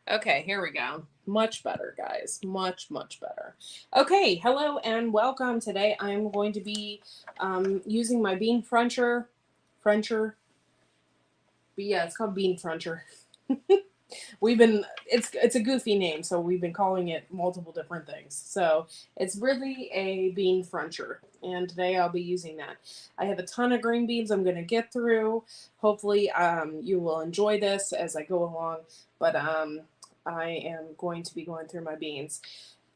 Okay, here we go. Much better, guys. Much, much better. Okay, hello and welcome. Today I'm going to be using my bean Frencher. Frencher. But yeah, it's called bean Frencher. We've been it's a goofy name, so we've been calling it multiple different things. So it's really a bean Frencher, and today I'll be using that. I have a ton of green beans I'm going to get through. Hopefully, you will enjoy this as I go along. But I am going to be going through my beans.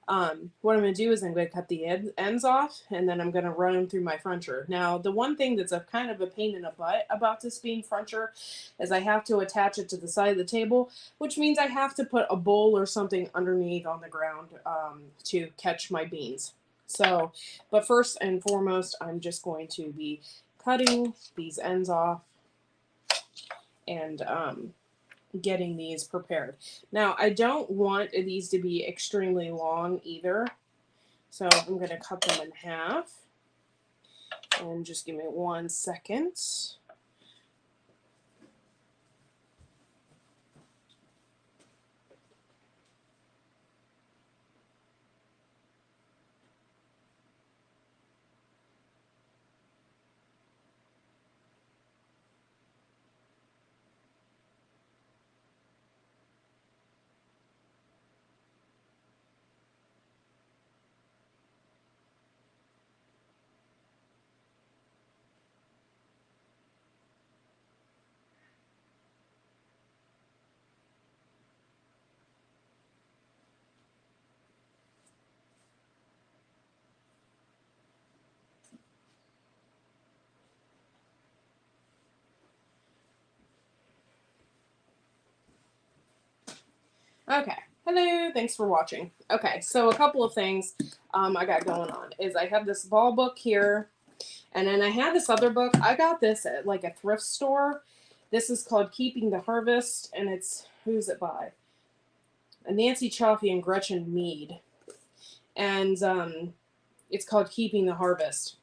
What I'm going to do is I'm going to cut the ends off, and then I'm going to run them through my Frencher. Now, the one thing that's a kind of a pain in the butt about this bean Frencher is I have to attach it to the side of the table, which means I have to put a bowl or something underneath on the ground to catch my beans. So, but first and foremost, I'm just going to be cutting these ends off and getting these prepared. Now, I don't want these to be extremely long either, so I'm going to cut them in half. And just give me 1 second. Okay. Hello. Thanks for watching. Okay, so a couple of things I got going on is I have this ball book here, and then I have this other book. I got this at like a thrift store. This is called Keeping the Harvest, and it's who's it by? Nancy Chaffee and Gretchen Mead, and it's called Keeping the Harvest.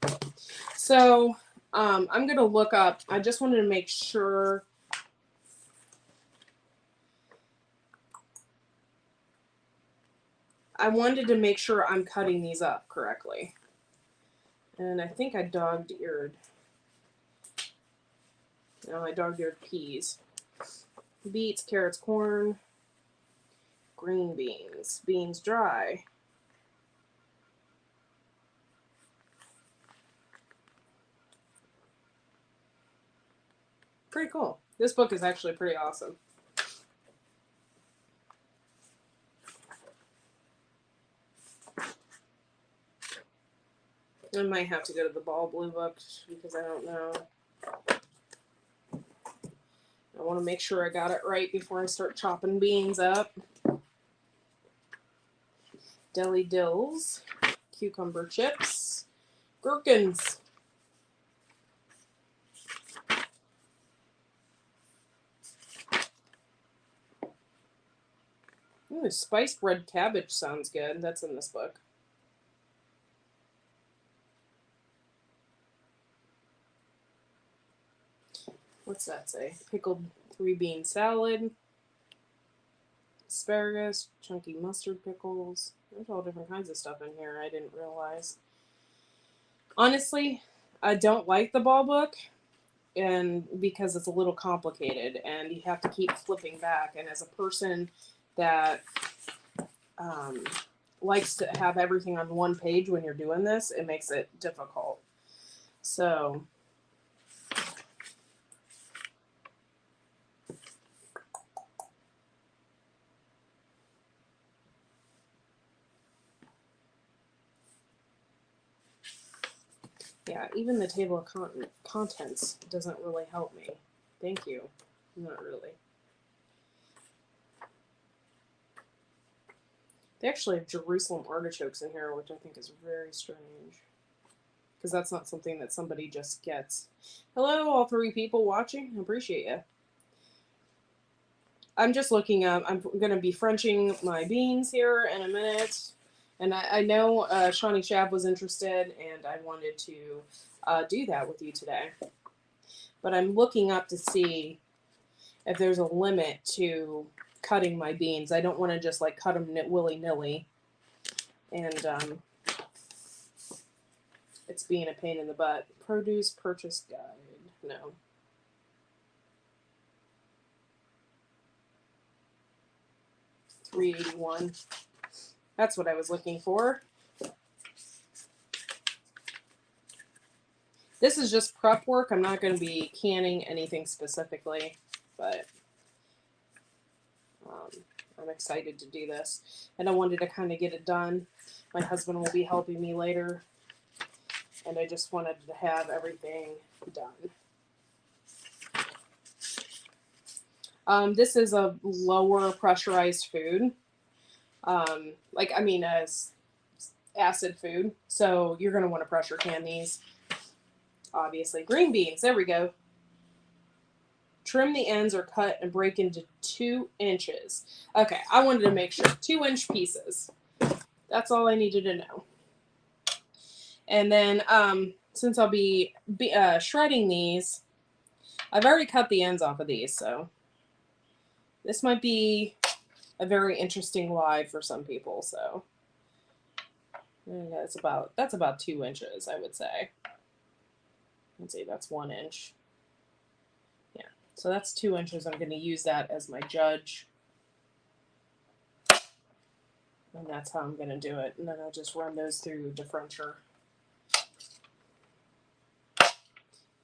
So I'm gonna look up. I just wanted to make sure. I wanted to make sure I'm cutting these up correctly. And I think I dog-eared. No, I dog-eared peas. Beets, carrots, corn, green beans, beans dry. Pretty cool. This book is actually pretty awesome. I might have to go to the Ball Blue book because I don't know. I want to make sure I got it right before I start chopping beans up. Deli dills, cucumber chips, gherkins. Ooh, spiced red cabbage sounds good. That's in this book. What's that say? Pickled 3-bean salad, asparagus, chunky mustard pickles. There's all different kinds of stuff in here I didn't realize. Honestly, I don't like the ball book, and because it's a little complicated and you have to keep flipping back. And as a person that um, likes to have everything on one page when you're doing this, it makes it difficult. So yeah, even the table of contents doesn't really help me. Thank you. Not really. They actually have Jerusalem artichokes in here, which I think is very strange. Because that's not something that somebody just gets. Hello, all 3 people watching. I appreciate you. I'm just looking up. I'm going to be Frenching my beans here in a minute. And I know Shawnee Shab was interested, and I wanted to do that with you today. But I'm looking up to see if there's a limit to cutting my beans. I don't want to just like cut them willy-nilly. And it's being a pain in the butt. Produce purchase guide. No. $3.81. That's what I was looking for. This is just prep work. I'm not going to be canning anything specifically, but I'm excited to do this. And I wanted to kind of get it done. My husband will be helping me later, and I just wanted to have everything done. This is a lower pressurized food. As acid food. So you're going to want to pressure can these. Obviously. Green beans. There we go. Trim the ends or cut and break into 2 inches. Okay, I wanted to make sure. 2-inch pieces. That's all I needed to know. And then since I'll be shredding these, I've already cut the ends off of these, so this might be a very interesting live for some people. So that's about 2 inches, I would say. Let's see, that's 1 inch. Yeah, so that's 2 inches. I'm going to use that as my judge. And that's how I'm going to do it. And then I'll just run those through the Frencher.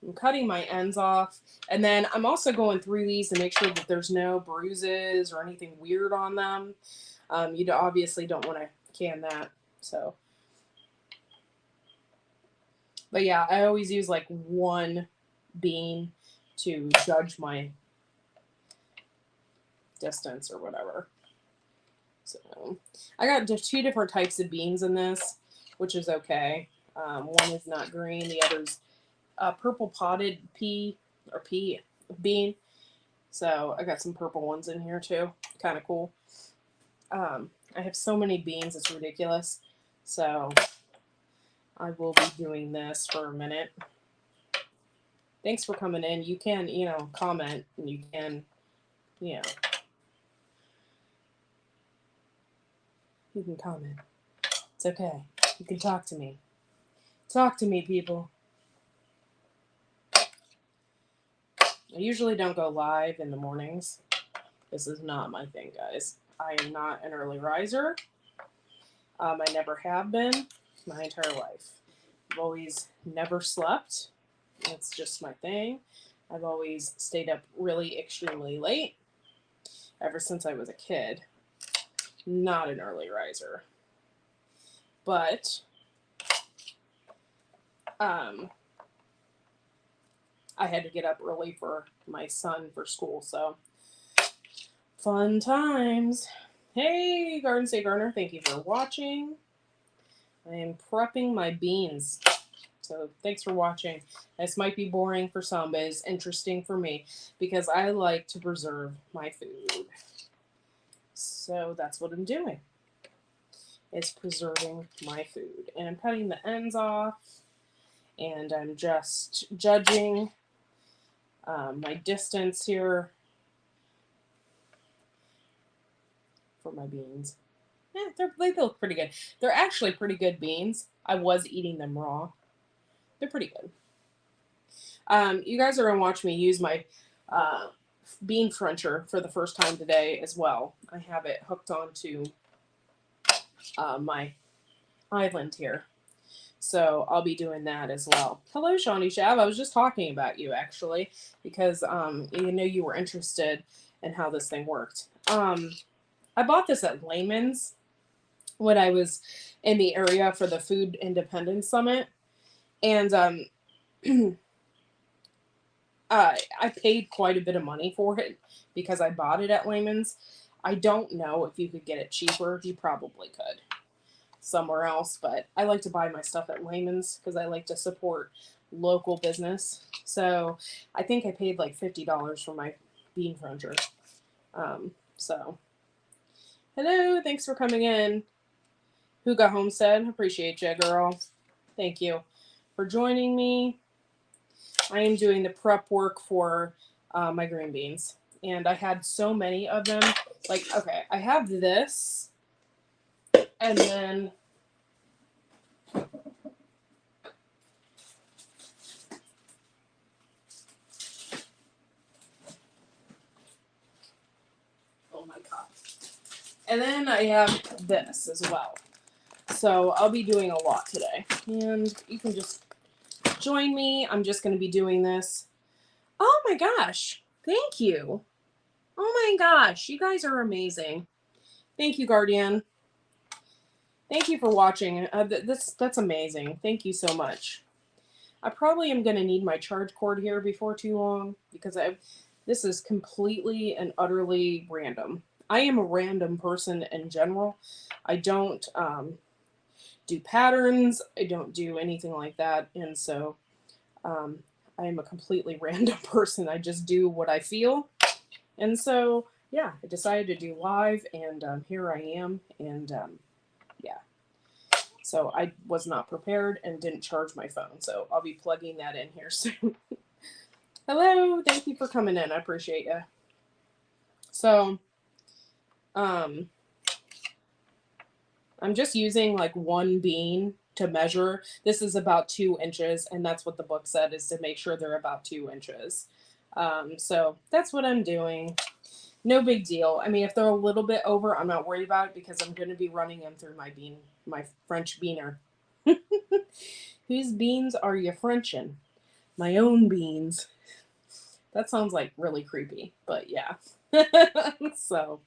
I'm cutting my ends off. And then I'm also going through these to make sure that there's no bruises or anything weird on them. You obviously don't want to can that. So, but yeah, I always use like 1 bean to judge my distance or whatever. So I got 2 different types of beans in this, which is okay. One is not green, the other's purple potted pea bean. So I got some purple ones in here too. Kind of cool. I have so many beans, it's ridiculous. So I will be doing this for a minute. Thanks for coming in. You can, comment, and you can, you can comment. It's okay. You can talk to me. Talk to me, people. I usually don't go live in the mornings. This is not my thing, guys. I am not an early riser. I never have been my entire life. I've always never slept. That's just my thing. I've always stayed up really extremely late ever since I was a kid. Not an early riser. But I had to get up early for my son for school, so fun times. Hey, Garden State Gardener, thank you for watching. I am prepping my beans. So thanks for watching. This might be boring for some, but it's interesting for me because I like to preserve my food. So that's what I'm doing. It's preserving my food. And I'm cutting the ends off. And I'm just judging my distance here for my beans. Yeah, they look pretty good. They're actually pretty good beans. I was eating them raw. They're pretty good. You guys are going to watch me use my bean Frencher for the first time today as well. I have it hooked onto my island here. So I'll be doing that as well. Hello, Shawnee Shav. I was just talking about you, actually, because you were interested in how this thing worked. I bought this at Layman's when I was in the area for the Food Independence Summit. And I paid quite a bit of money for it because I bought it at Layman's. I don't know if you could get it cheaper. You probably could somewhere else, but I like to buy my stuff at Layman's because I like to support local business. So I think I paid like $50 for my bean Frencher. So hello, thanks for coming in. Huga Homestead, appreciate you, girl. Thank you for joining me. I am doing the prep work for my green beans. and I had so many of them. Like, okay, I have this, and then oh my god. And then I have this as well. So I'll be doing a lot today. And you can just join me. I'm just going to be doing this. Oh my gosh. Thank you. Oh my gosh. You guys are amazing. Thank you, Guardian. Thank you for watching. That's amazing. Thank you so much. I probably am going to need my charge cord here before too long because this is completely and utterly random. I am a random person in general. I don't do patterns. I don't do anything like that. And so I am a completely random person. I just do what I feel. And so, yeah, I decided to do live, and here I am. And yeah, so I was not prepared and didn't charge my phone. So I'll be plugging that in here soon. Hello, thank you for coming in. I appreciate you. So, I'm just using like one bean to measure. This is about 2 inches, and that's what the book said, is to make sure they're about 2 inches. So that's what I'm doing. No big deal. I mean, if they're a little bit over, I'm not worried about it because I'm going to be running them through my French beaner. Whose beans are you Frenching? My own beans. That sounds like really creepy, but yeah. So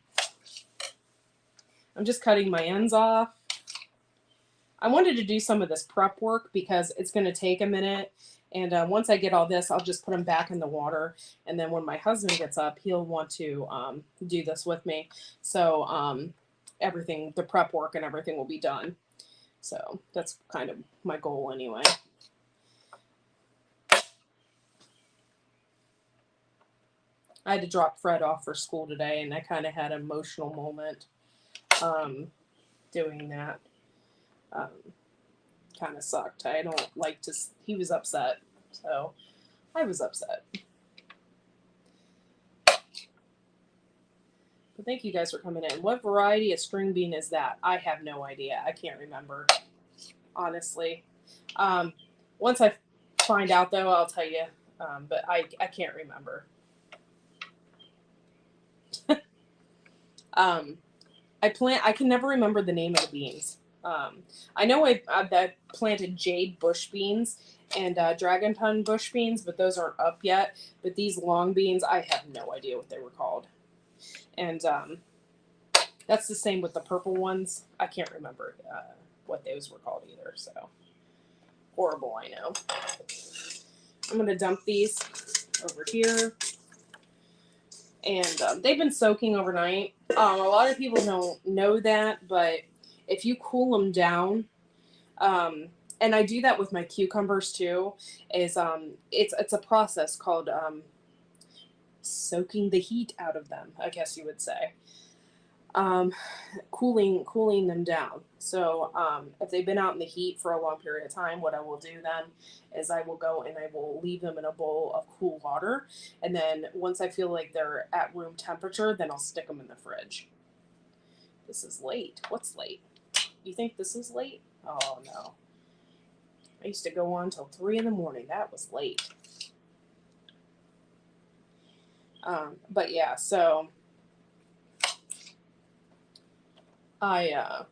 I'm just cutting my ends off. I wanted to do some of this prep work because it's going to take a minute. And once I get all this, I'll just put them back in the water. And then when my husband gets up, he'll want to do this with me. So everything, the prep work and everything will be done. So that's kind of my goal anyway. I had to drop Fred off for school today, and I kind of had an emotional moment doing that. Kind of sucked. I don't like to. He was upset, so I was upset. But thank you guys for coming in. What variety of string bean is that? I have no idea. I can't remember, honestly. Once I find out, though, I'll tell you. But I can't remember. I can never remember the name of the beans. I know I planted jade bush beans and dragon tongue bush beans, but those aren't up yet. But these long beans, I have no idea what they were called. And that's the same with the purple ones. I can't remember what those were called either. So horrible, I know. I'm going to dump these over here. And they've been soaking overnight. A lot of people don't know that, but if you cool them down, and I do that with my cucumbers too, is it's a process called soaking the heat out of them, I guess you would say. Cooling them down. So if they've been out in the heat for a long period of time, what I will do then is I will go and I will leave them in a bowl of cool water, and then once I feel like they're at room temperature, then I'll stick them in the fridge. This is late. What's late? You think this is late? Oh no. I used to go on till 3 in the morning. That was late. But yeah, so I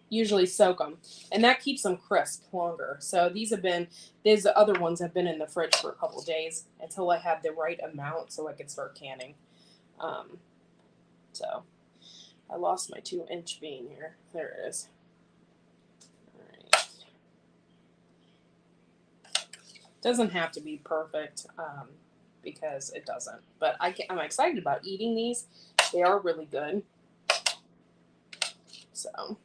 usually soak them, and that keeps them crisp longer. So these other ones have been in the fridge for a couple of days until I had the right amount so I could start canning. So I lost my 2-inch bean here. There it is. All right. Doesn't have to be perfect because it doesn't. But I'm excited about eating these. They are really good. So.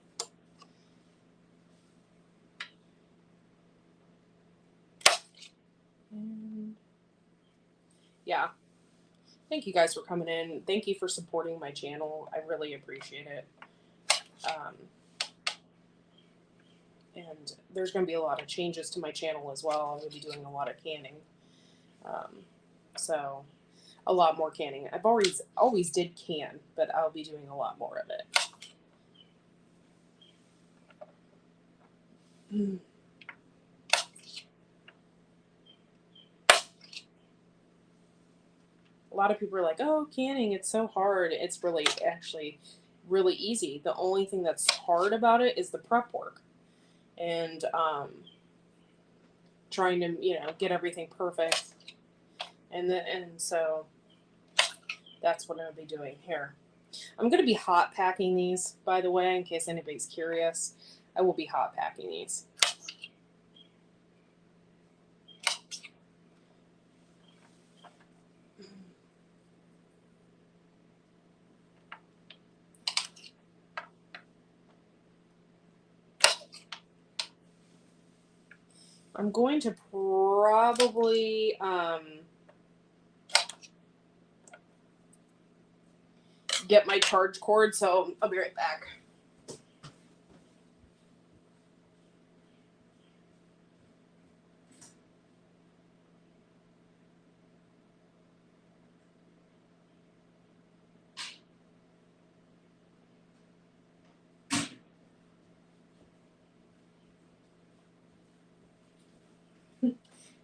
Yeah. Thank you guys for coming in. Thank you for supporting my channel. I really appreciate it. And there's going to be a lot of changes to my channel as well. I'm going to be doing a lot of canning. So a lot more canning. I've always did can, but I'll be doing a lot more of it. A lot of people are like, oh, canning, it's so hard. It's really actually really easy. The only thing that's hard about it is the prep work and trying to, get everything perfect. And so that's what I'll be doing here. I'm going to be hot packing these, by the way, in case anybody's curious. I will be hot packing these. I'm going to probably get my charge cord, so I'll be right back.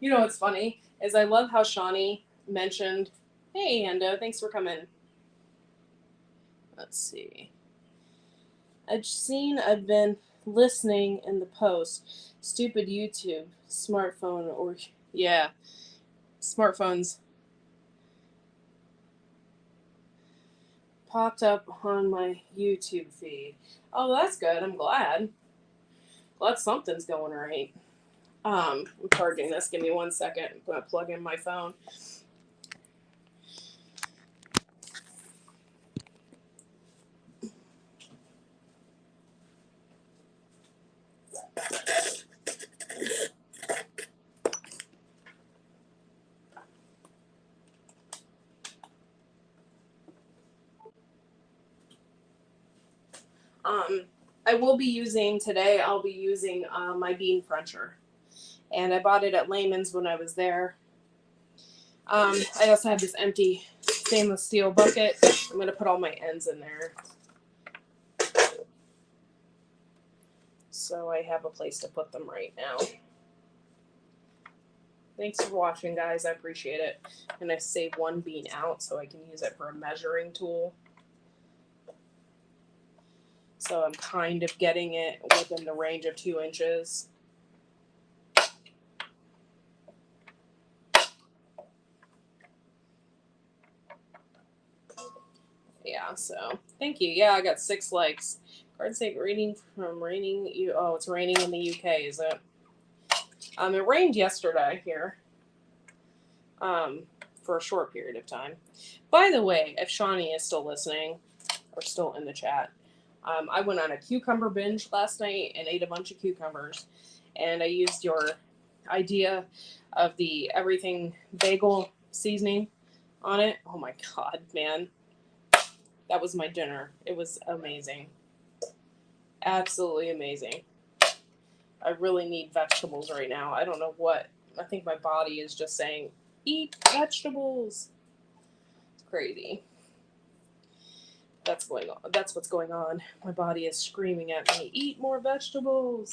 You know what's funny is I love how Shawnee mentioned, hey, Ando, thanks for coming. Let's see. I've been listening in the post. Stupid YouTube, smartphone, or, yeah, smartphones popped up on my YouTube feed. Oh, that's good. I'm glad. Glad something's going right. I'm charging this. Give me 1 second. I'm going to plug in my phone. I will be using today. I'll be using my bean cruncher, and I bought it at Layman's when I was there. I also have this empty stainless steel bucket. I'm gonna put all my ends in there, so I have a place to put them right now. Thanks for watching, guys. I appreciate it. I'm gonna save one bean out so I can use it for a measuring tool. So I'm kind of getting it within the range of 2 inches. Yeah, so thank you. Yeah, I got 6 likes. Card say raining from raining. Oh, it's raining in the UK, is it? It rained yesterday here. For a short period of time. By the way, if Shawnee is still listening or still in the chat, I went on a cucumber binge last night and ate a bunch of cucumbers, and I used your idea of the everything bagel seasoning on it. Oh my god, man. That was my dinner. It was amazing. Absolutely amazing. I really need vegetables right now. I don't know what. I think my body is just saying, eat vegetables. It's crazy. That's going on. That's what's going on. My body is screaming at me, eat more vegetables.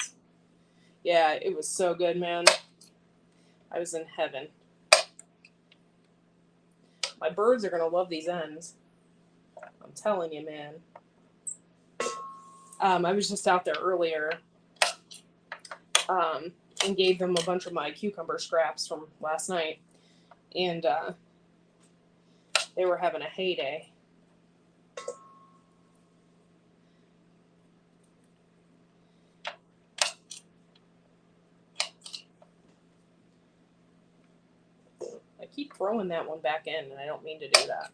Yeah, it was so good, man. I was in heaven. My birds are going to love these ends. I'm telling you, man. I was just out there earlier and gave them a bunch of my cucumber scraps from last night. And they were having a heyday. I keep throwing that one back in, and I don't mean to do that.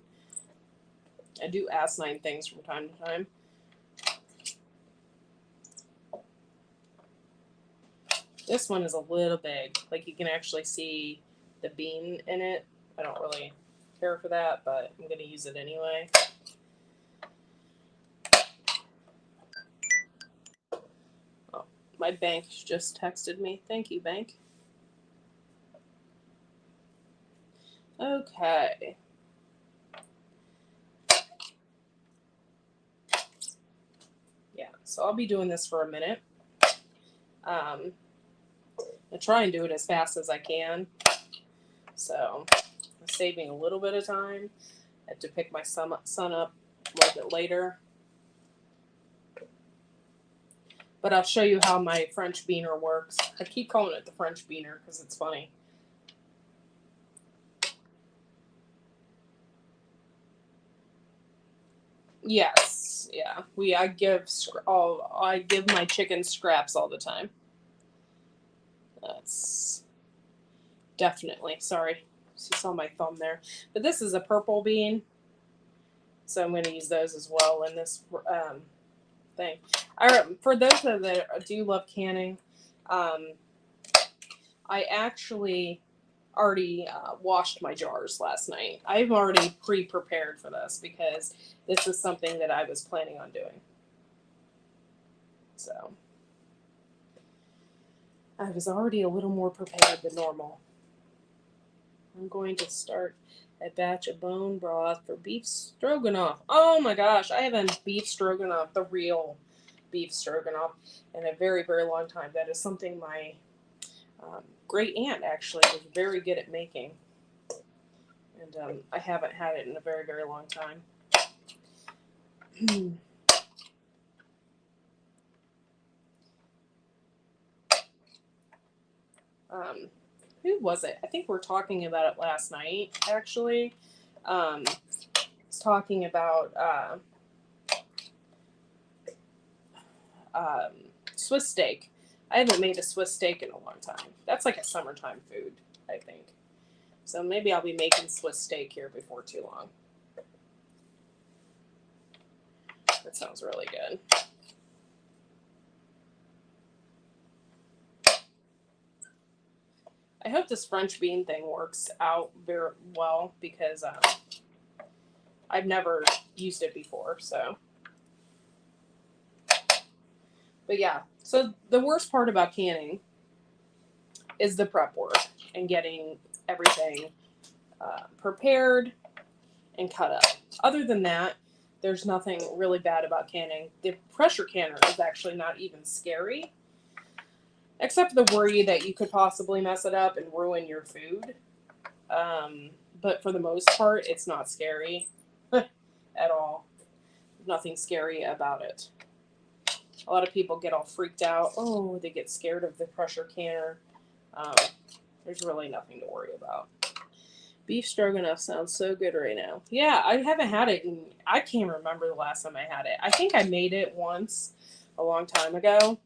I do asinine things from time to time. This one is a little big. Like, you can actually see the bean in it. I don't really care for that, but I'm going to use it anyway. Oh, my bank just texted me. Thank you, bank. Okay. So I'll be doing this for a minute. I try and do it as fast as I can. So I'm saving a little bit of time. I have to pick my son up a little bit later. But I'll show you how my French beaner works. I keep calling it the French beaner because it's funny. Yes, yeah. I give my chicken scraps all the time. That's definitely, sorry, you saw my thumb there. But this is a purple bean, so I'm going to use those as well in this thing. For those that do love canning, I actually already washed my jars last night. I've already pre-prepared for this because this is something that I was planning on doing. So I was already a little more prepared than normal. I'm going to start a batch of bone broth for beef stroganoff. Oh my gosh, I haven't beef stroganoff, the real beef stroganoff, in a very, very long time. That is something my great aunt actually was very good at making. And I haven't had it in a very, very long time. Who was it? I think we were talking about it last night, actually. I was talking about Swiss steak. I haven't made a Swiss steak in a long time. That's like a summertime food, I think. So maybe I'll be making Swiss steak here before too long. That sounds really good. I hope this French bean thing works out very well because I've never used it before, so. But yeah, so the worst part about canning is the prep work and getting everything prepared and cut up. Other than that, there's nothing really bad about canning. The pressure canner is actually not even scary, except the worry that you could possibly mess it up and ruin your food. But for the most part, it's not scary at all. Nothing scary about it. A lot of people get all freaked out. Oh, they get scared of the pressure canner. There's really nothing to worry about. Beef stroganoff sounds so good right now. Yeah, I haven't had it I can't remember the last time I had it. I think I made it once a long time ago.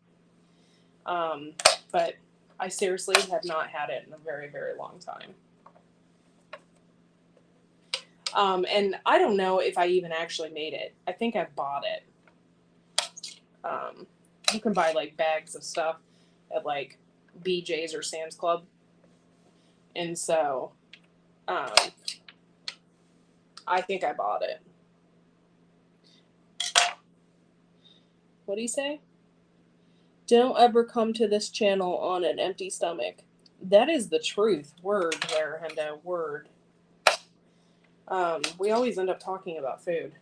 But I seriously have not had it in a very, very long time. And I don't know if I even actually made it. I think I bought it. You can buy like bags of stuff at like BJ's or Sam's Club. And so I think I bought it. What do you say? Don't ever come to this channel on an empty stomach. That is the truth. Word there, Hendo. Word. We always end up talking about food.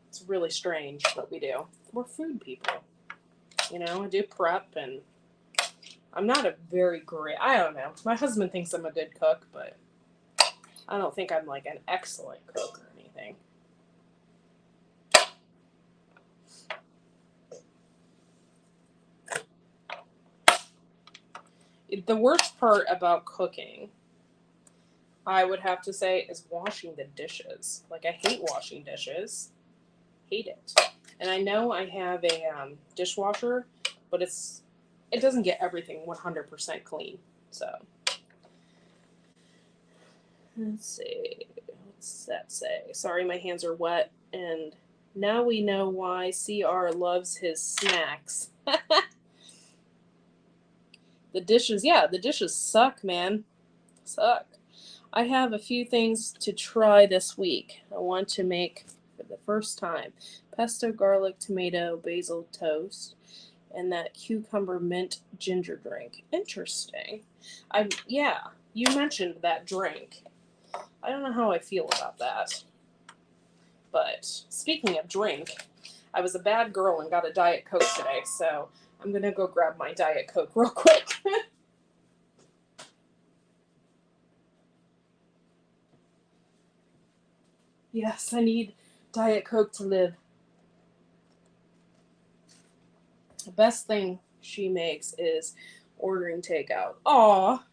It's really strange, but we do. We're food people. You know, I do prep, and I'm not a very great, I don't know. My husband thinks I'm a good cook, but I don't think I'm like an excellent cook or anything. The worst part about cooking, I would have to say, is washing the dishes. Like, I hate washing dishes. Hate it. And I know I have a dishwasher, but it doesn't get everything 100% clean. So, let's see. What's that say? Sorry, my hands are wet. And now we know why CR loves his snacks. The dishes suck, man. Suck. I have a few things to try this week. I want to make for the first time pesto, garlic, tomato, basil toast, and that cucumber mint ginger drink. Interesting. You mentioned that drink. I don't know how I feel about that. But speaking of drink, I was a bad girl and got a Diet Coke today, so I'm going to go grab my Diet Coke real quick. Yes, I need Diet Coke to live. The best thing she makes is ordering takeout. Aw,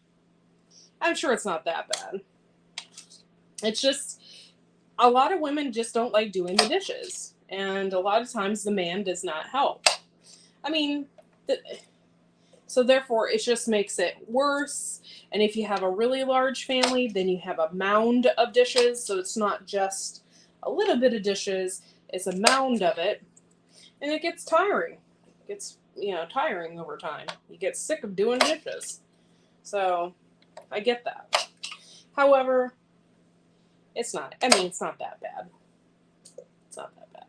I'm sure it's not that bad. It's just a lot of women just don't like doing the dishes, and a lot of times the man does not help. I mean, so therefore it just makes it worse. And if you have a really large family, then you have a mound of dishes, so it's not just a little bit of dishes, it's a mound of it, and it gets tiring. It gets, tiring over time. You get sick of doing dishes. So I get that. However, it's not that bad. It's not that bad.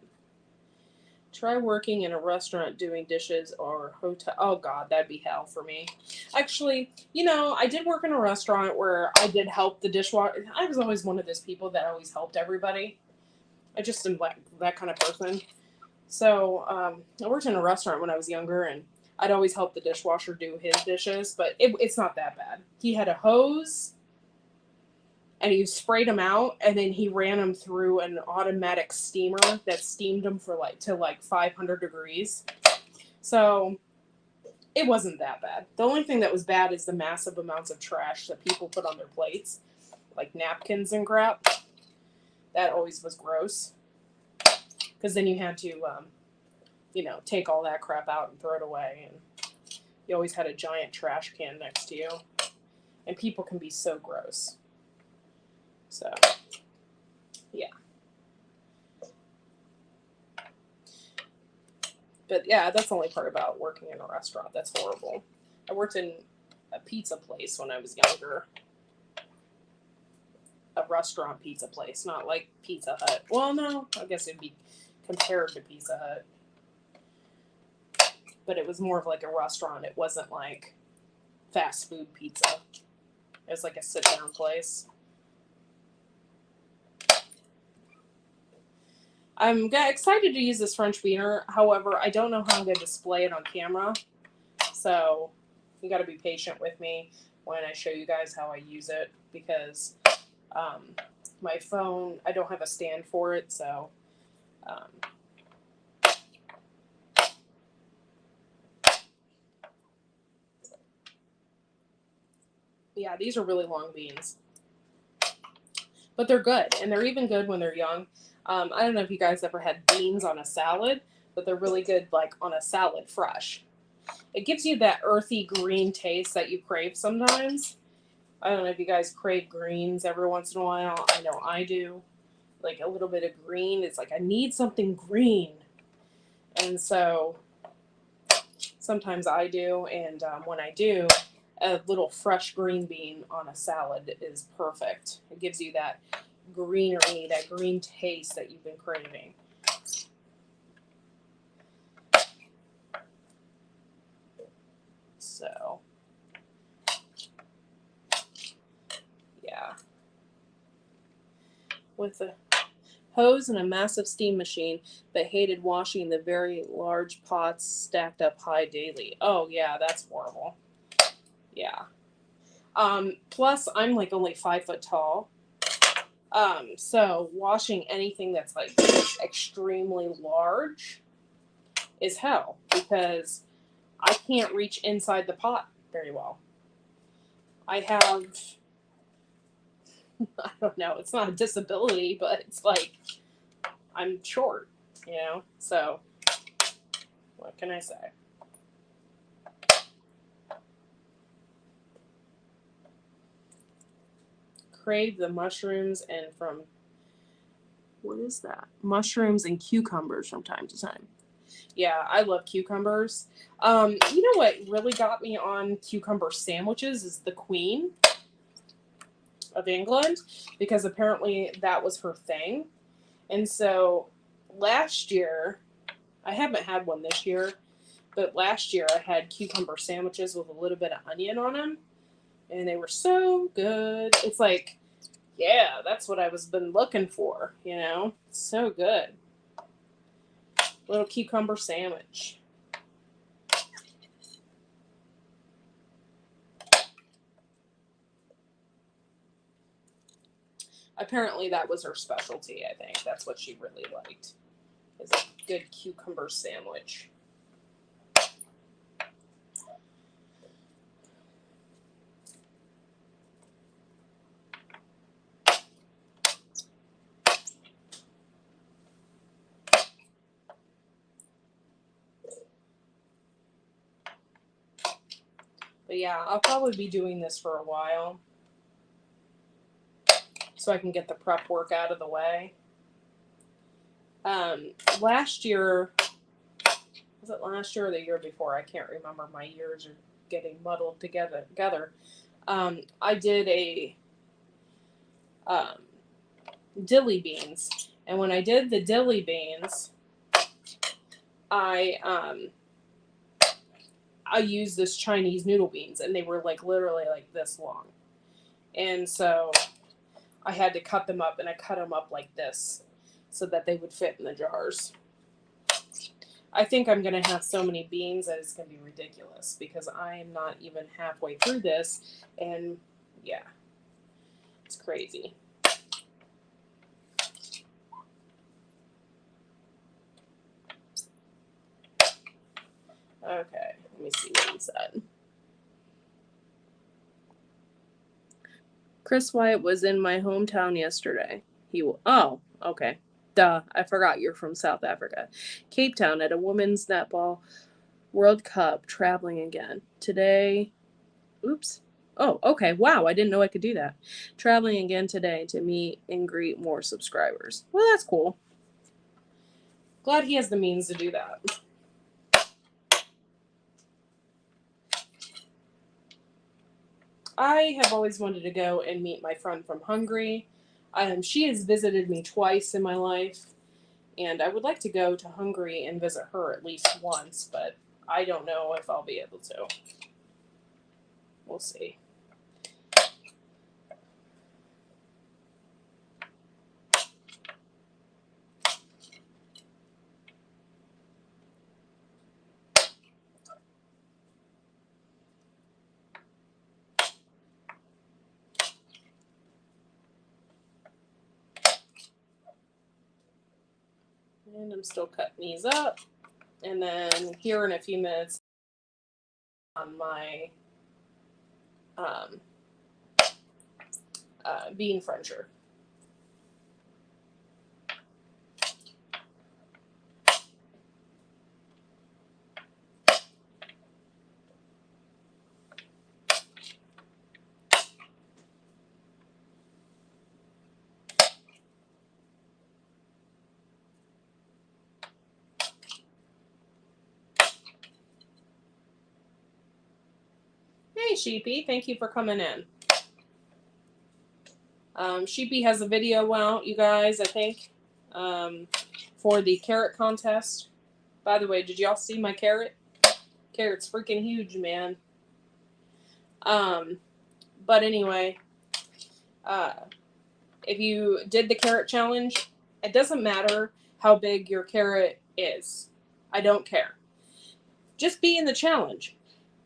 Try working in a restaurant doing dishes or hotel. Oh God, that'd be hell for me. Actually, I did work in a restaurant where I did help the dishwasher. I was always one of those people that always helped everybody. I just am like that kind of person. So I worked in a restaurant when I was younger, and I'd always help the dishwasher do his dishes, but it's not that bad. He had a hose, and he sprayed them out, and then he ran them through an automatic steamer that steamed them to 500 degrees. So it wasn't that bad. The only thing that was bad is the massive amounts of trash that people put on their plates, like napkins and crap. That always was gross, because then you had to, take all that crap out and throw it away, and you always had a giant trash can next to you, and people can be so gross. So, yeah. But yeah, that's the only part about working in a restaurant. That's horrible. I worked in a pizza place when I was younger. A restaurant pizza place, not like Pizza Hut. Well, no, I guess it'd be compared to Pizza Hut. But it was more of like a restaurant. It wasn't like fast food pizza. It was like a sit-down place. I'm excited to use this French beaner. However, I don't know how I'm going to display it on camera. So you got to be patient with me when I show you guys how I use it, because my phone, I don't have a stand for it. So yeah, these are really long beans. But they're good, and they're even good when they're young. I don't know if you guys ever had beans on a salad, but they're really good like on a salad fresh. It gives you that earthy green taste that you crave sometimes. I don't know if you guys crave greens every once in a while. I know I do. Like a little bit of green. It's like I need something green. And so sometimes I do. And when I do, a little fresh green bean on a salad is perfect. It gives you that greenery, that green taste that you've been craving. So, yeah. With a hose and a massive steam machine, but hated washing the very large pots stacked up high daily. Oh, yeah, that's horrible. Yeah. Plus, I'm like only 5 foot tall. So washing anything that's like extremely large is hell, because I can't reach inside the pot very well. I have, I don't know, it's not a disability, but it's like I'm short, so what can I say? Crave the mushrooms and from, what is that? Mushrooms and cucumbers from time to time. Yeah, I love cucumbers. You know what really got me on cucumber sandwiches is the Queen of England, because apparently that was her thing. And so last year, I haven't had one this year, but last year I had cucumber sandwiches with a little bit of onion on them, and they were so good. It's like, yeah, that's what I was been looking for, So good. Little cucumber sandwich. Apparently that was her specialty, I think. That's what she really liked, is a good cucumber sandwich. But yeah, I'll probably be doing this for a while so I can get the prep work out of the way. Last year, was it last year or the year before? I can't remember. My years are getting muddled together. I did a dilly beans, and when I did the dilly beans, I used this Chinese noodle beans, and they were like literally like this long, and so I had to cut them up, and I cut them up like this so that they would fit in the jars. I think I'm going to have so many beans that it's going to be ridiculous because I am not even halfway through this, and yeah, it's crazy. Okay, let me see what he said. Chris Wyatt was in my hometown yesterday. Oh, okay. Duh, I forgot you're from South Africa. Cape Town at a women's netball World Cup, traveling again. Today, oops. Oh, okay. Wow, I didn't know I could do that. Traveling again today to meet and greet more subscribers. Well, that's cool. Glad he has the means to do that. I have always wanted to go and meet my friend from Hungary. She has visited me twice in my life, and I would like to go to Hungary and visit her at least once, but I don't know if I'll be able to. We'll see. And I'm still cutting these up. And then here in a few minutes on my bean Frencher. Hey, Sheepy. Thank you for coming in. Sheepy has a video out, you guys, I think, for the carrot contest. By the way, did y'all see my carrot? Carrot's freaking huge, man. But anyway, if you did the carrot challenge, it doesn't matter how big your carrot is. I don't care. Just be in the challenge.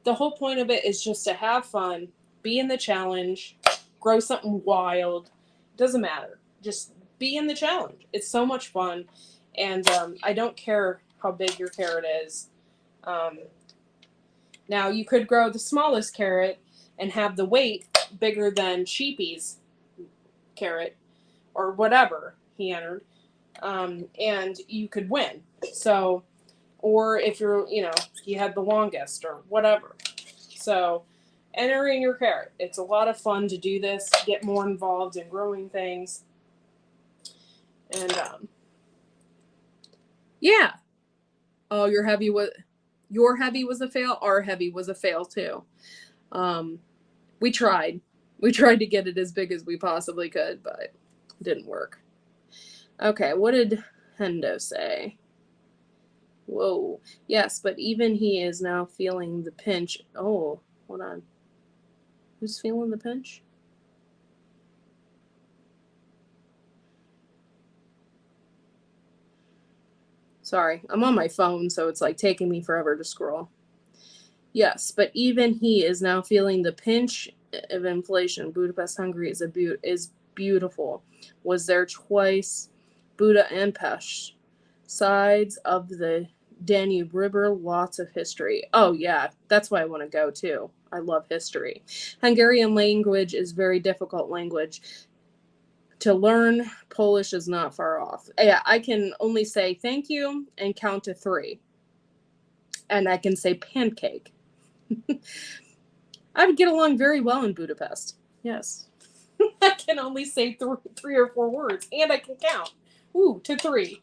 The whole point of it is just to have fun, be in the challenge, grow something wild. It doesn't matter. Just be in the challenge. It's so much fun. And I don't care how big your carrot is. Now, you could grow the smallest carrot and have the weight bigger than Sheepy's carrot or whatever he entered, and you could win. So, or if you're, you had the longest or whatever. So, enter in your carrot. It's a lot of fun to do this, get more involved in growing things. And, yeah. Oh, your heavy was a fail. Our heavy was a fail too. We tried. We tried to get it as big as we possibly could, but it didn't work. Okay, what did Hendo say? Whoa. Yes, but even he is now feeling the pinch. Oh, hold on. Who's feeling the pinch? Sorry, I'm on my phone, so it's like taking me forever to scroll. Yes, but even he is now feeling the pinch of inflation. Budapest, Hungary is beautiful. Was there twice. Buda and Pest, sides of the Danube River, lots of history. Oh yeah, that's why I want to go too. I love history. Hungarian language is very difficult language to learn. Polish is not far off. Yeah, I can only say thank you and count to 3. And I can say pancake. I would get along very well in Budapest. Yes. I can only say 3 or 4 words, and I can count. Ooh, to 3.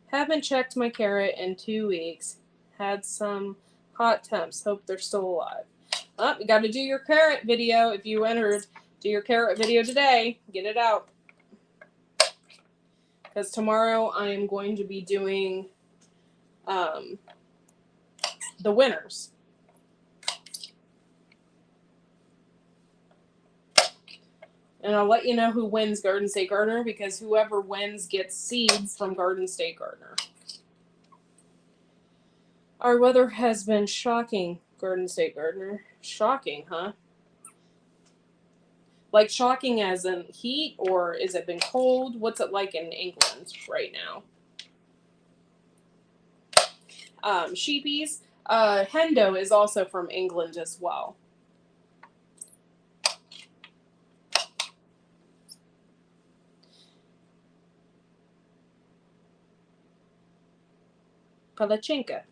Haven't checked my carrot in 2 weeks. Had some hot temps. Hope they're still alive. Oh, you got to do your carrot video. If you entered, do your carrot video today. Get it out. Because tomorrow I am going to be doing the winners. And I'll let you know who wins Garden State Gardener, because whoever wins gets seeds from Garden State Gardener. Our weather has been shocking, Garden State Gardener. Shocking, huh? Like shocking as in heat, or is it been cold? What's it like in England right now? Sheepies. Hendo is also from England as well. Palachinka.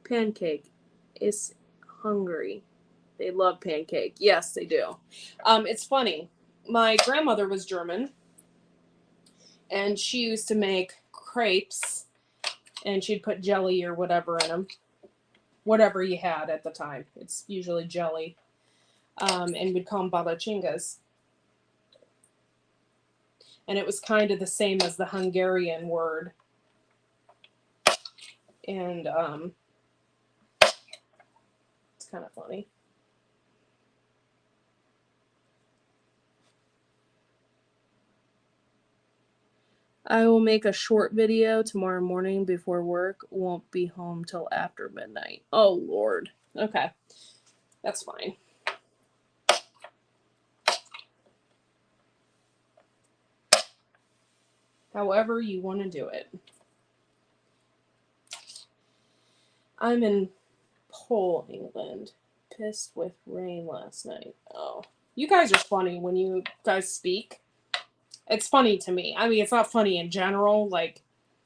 Pancake is Hungary. They love pancake. Yes, they do. It's funny. My grandmother was German, and she used to make crepes, and she'd put jelly or whatever in them. Whatever you had at the time. It's usually jelly. And we'd call them palachinkas. And it was kind of the same as the Hungarian word. And it's kind of funny. I will make a short video tomorrow morning before work. Won't be home till after midnight. Oh, Lord. Okay. That's fine. However you want to do it. I'm in Pole, England. Pissed with rain last night. Oh. You guys are funny when you guys speak. It's funny to me. I mean, it's not funny in general, like,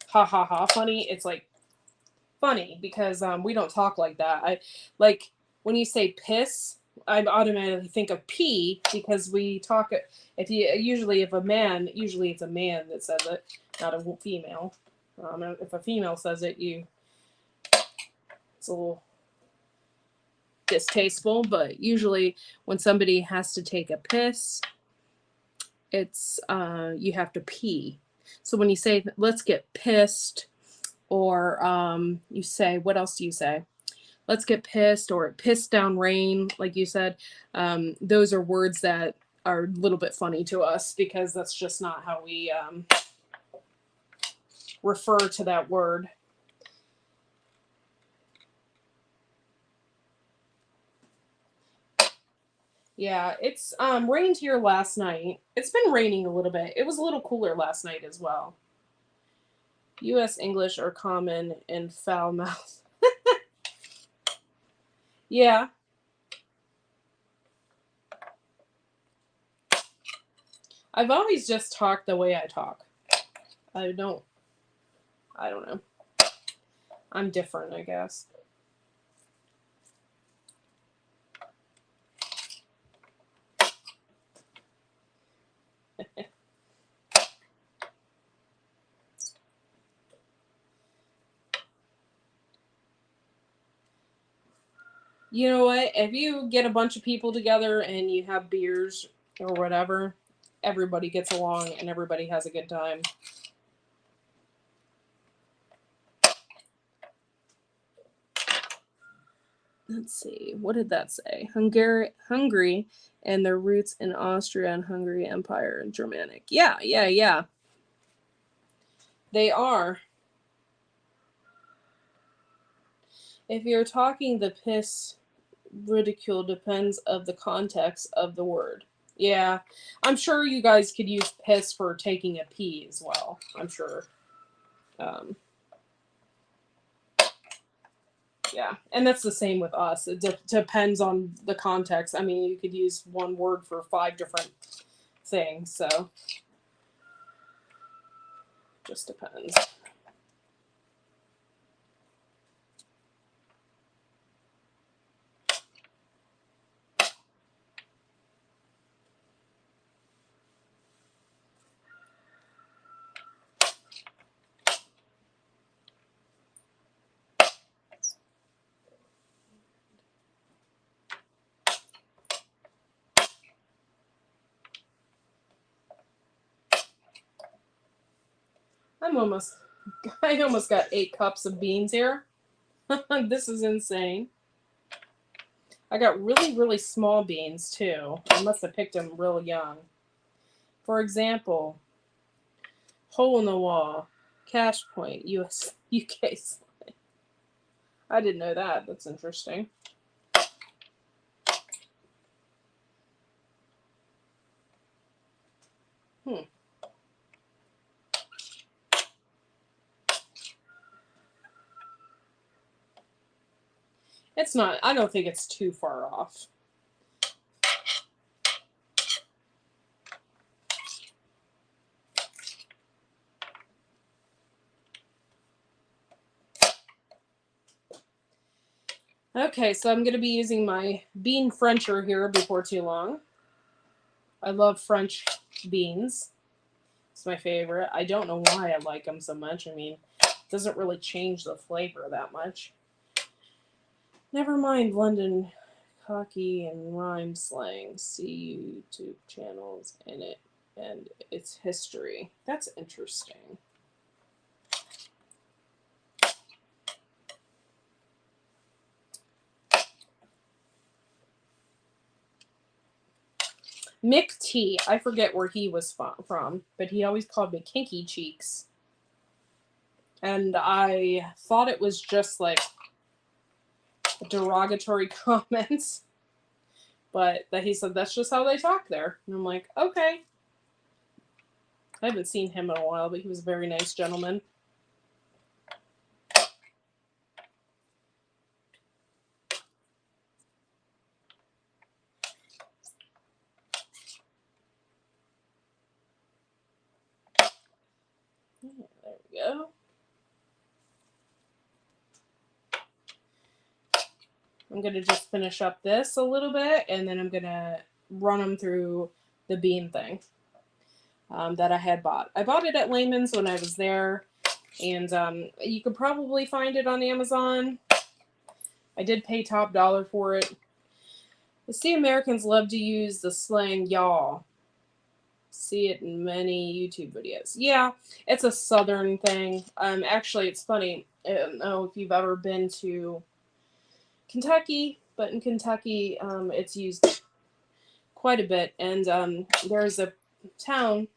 ha ha ha funny. It's like funny because we don't talk like that. I like when you say piss, I automatically think of pee because we talk. If it's a man that says it, not a female. If a female says it, it's a little distasteful. But usually, when somebody has to take a piss, it's you have to pee. So when you say let's get pissed, or you say, what else do you say? Let's get pissed, or piss down rain, like you said. Those are words that are a little bit funny to us because that's just not how we refer to that word. Yeah, it's rained here last night. It's been raining a little bit. It was a little cooler last night as well. U.S. English are common in foul mouth. Yeah. I've always just talked the way I talk. I don't know. I'm different, I guess. You know what? If you get a bunch of people together and you have beers or whatever, everybody gets along and everybody has a good time. let's see, what did that say? Hungary and their roots in Austria and Hungary Empire and Germanic. Yeah. They are. If you're talking the piss ridicule depends of the context of the word. Yeah. I'm sure you guys could use piss for taking a pee as well. I'm sure. Yeah, and that's the same with us. It depends on the context. I mean, you could use one word for 5 different things, so just depends. I almost got 8 cups of beans here. This is insane. I got really, really small beans too. I must have picked them real young. For example, hole in the wall, cash point, US, UK. I didn't know that. That's interesting. It's not, I don't think it's too far off. Okay, so I'm going to be using my bean Frencher here before too long. I love French beans. It's my favorite. I don't know why I like them so much. I mean, it doesn't really change the flavor that much. Never mind London cocky and rhyme slang. See YouTube channels in it and its history. That's interesting. Mick T. I forget where he was from, but he always called me Kinky Cheeks. And I thought it was just like derogatory comments. But that he said that's just how they talk there. And I'm like, okay. I haven't seen him in a while, but he was a very nice gentleman. Yeah, there we go. I'm going to just finish up this a little bit, and then I'm going to run them through the bean thing that I had bought. I bought it at Lehman's when I was there, and you could probably find it on Amazon. I did pay top dollar for it. I see Americans love to use the slang y'all. See it in many YouTube videos. Yeah, it's a southern thing. Actually, it's funny. I don't know if you've ever been to Kentucky, but in Kentucky, it's used quite a bit. And there's a town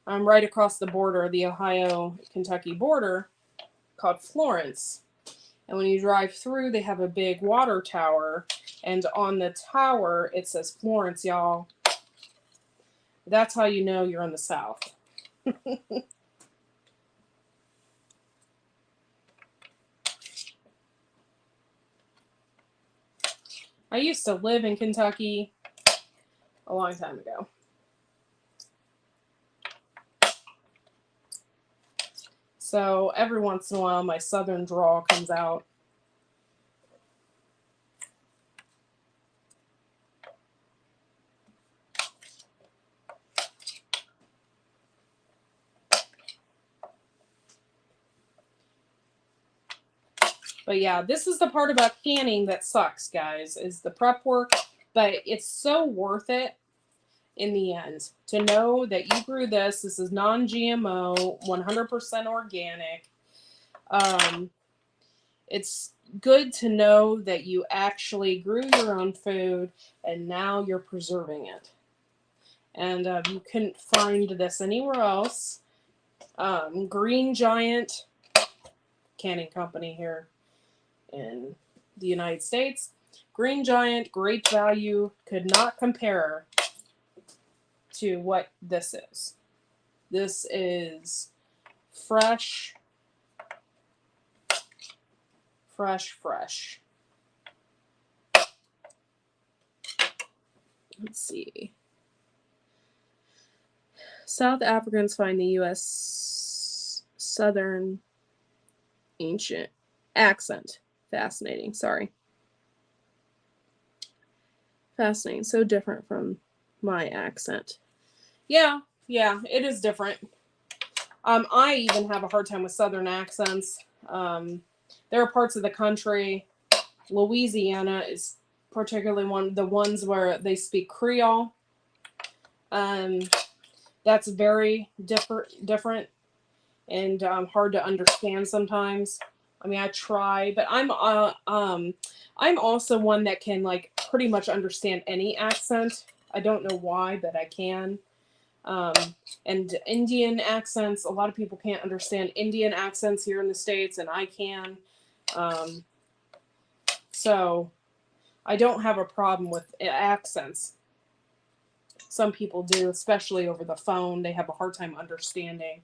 right across the border, the Ohio-Kentucky border, called Florence. And when you drive through, they have a big water tower. And on the tower, it says Florence, y'all. That's how you know you're in the South. I used to live in Kentucky a long time ago. So every once in a while, my southern drawl comes out. But yeah, this is the part about canning that sucks, guys, is the prep work. But it's so worth it in the end to know that you grew this. This is non-GMO, 100% organic. it's good to know that you actually grew your own food and now you're preserving it. And you couldn't find this anywhere else. Green Giant Canning Company here in the United States. Green Giant, great value, could not compare to what this is. This is fresh. Let's see. South Africans find the U.S. Southern ancient accent fascinating. Fascinating. So different from my accent. Yeah, it is different. I even have a hard time with Southern accents. There are parts of the country, Louisiana is particularly one of the ones where they speak Creole. That's very different and hard to understand sometimes. I mean, I try, but I'm also one that can like pretty much understand any accent. I don't know why, but I can. And Indian accents, a lot of people can't understand Indian accents here in the States, and I can. So I don't have a problem with accents. Some people do, especially over the phone. They have a hard time understanding.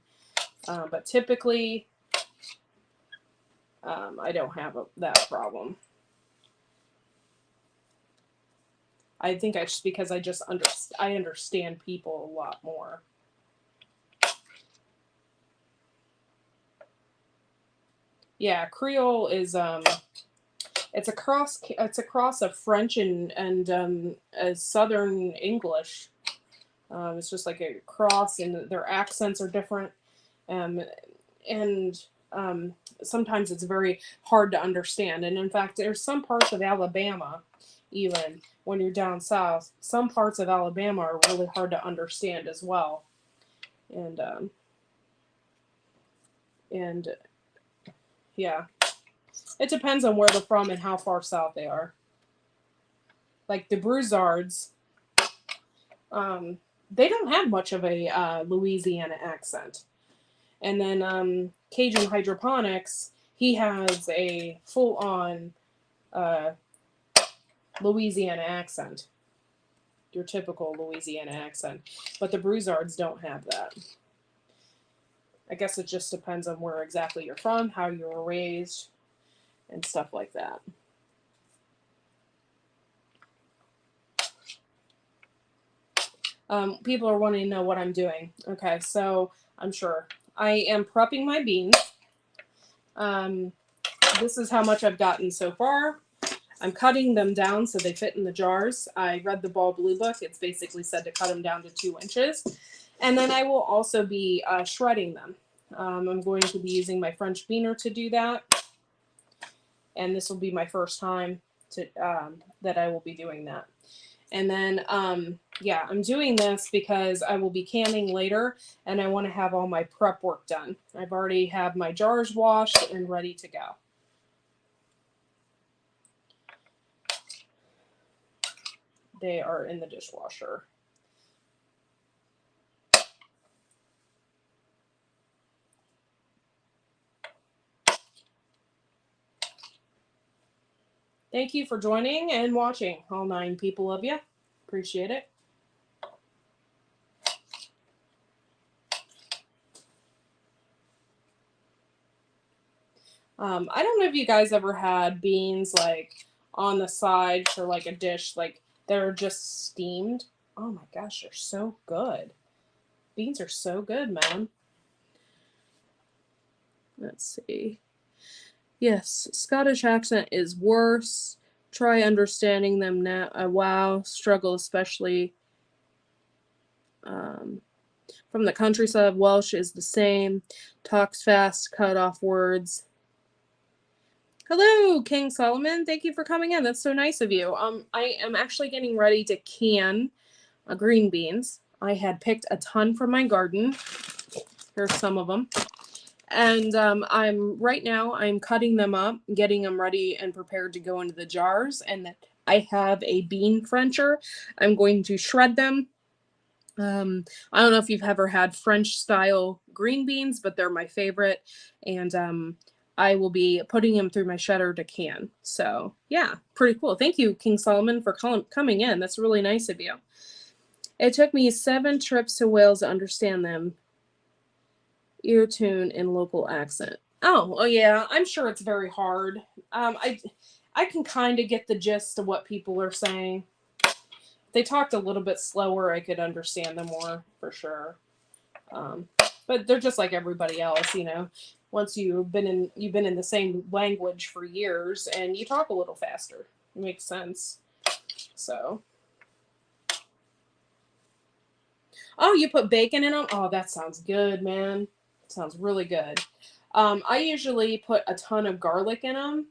But typically, I don't have that problem. I think because I understand people a lot more. Yeah, Creole is it's a cross of French and Southern English. It's just like a cross, and their accents are different, and sometimes it's very hard to understand. And in fact, there's some parts of Alabama, even when you're down south, some parts of Alabama are really hard to understand as well. And yeah, it depends on where they're from and how far south they are. Like the Broussards, they don't have much of a Louisiana accent. And then Cajun Hydroponics, he has a full-on Louisiana accent. Your typical Louisiana accent. But the Broussards don't have that. I guess it just depends on where exactly you're from, how you were raised, and stuff like that. People are wanting to know what I'm doing. Okay, so I'm sure. I am prepping my beans. This is how much I've gotten so far. I'm cutting them down so they fit in the jars. I read the Ball Blue Book. It's basically said to cut them down to 2 inches. And then I will also be shredding them. I'm going to be using my French beaner to do that. And this will be my first time that I will be doing that. And then, yeah, I'm doing this because I will be canning later, and I want to have all my prep work done. I've already have my jars washed and ready to go. They are in the dishwasher. Thank you for joining and watching, all 9 people of you. Appreciate it. I don't know if you guys ever had beans like on the side for like a dish, like they're just steamed. Oh my gosh, they're so good. Beans are so good, man. Let's see. Yes, Scottish accent is worse. Try understanding them now. Wow, struggle especially. From the countryside, Welsh is the same. Talks fast, cut off words. Hello, King Solomon. Thank you for coming in. That's so nice of you. I am actually getting ready to can green beans. I had picked a ton from my garden. Here's some of them. And right now I'm cutting them up, getting them ready and prepared to go into the jars. And I have a bean Frencher. I'm going to shred them. I don't know if you've ever had French style green beans, but they're my favorite. And I will be putting them through my shredder to can. So yeah, pretty cool. Thank you, King Solomon, for coming in. That's really nice of you. It took me 7 trips to Wales to understand them. Ear tune in local accent. Oh yeah, I'm sure it's very hard. I can kind of get the gist of what people are saying. If they talked a little bit slower, I could understand them more for sure. But they're just like everybody else, you know. Once you've been in the same language for years, and you talk a little faster. It makes sense. So. Oh, you put bacon in them? Oh, that sounds good, man. Sounds really good. I usually put a ton of garlic in them,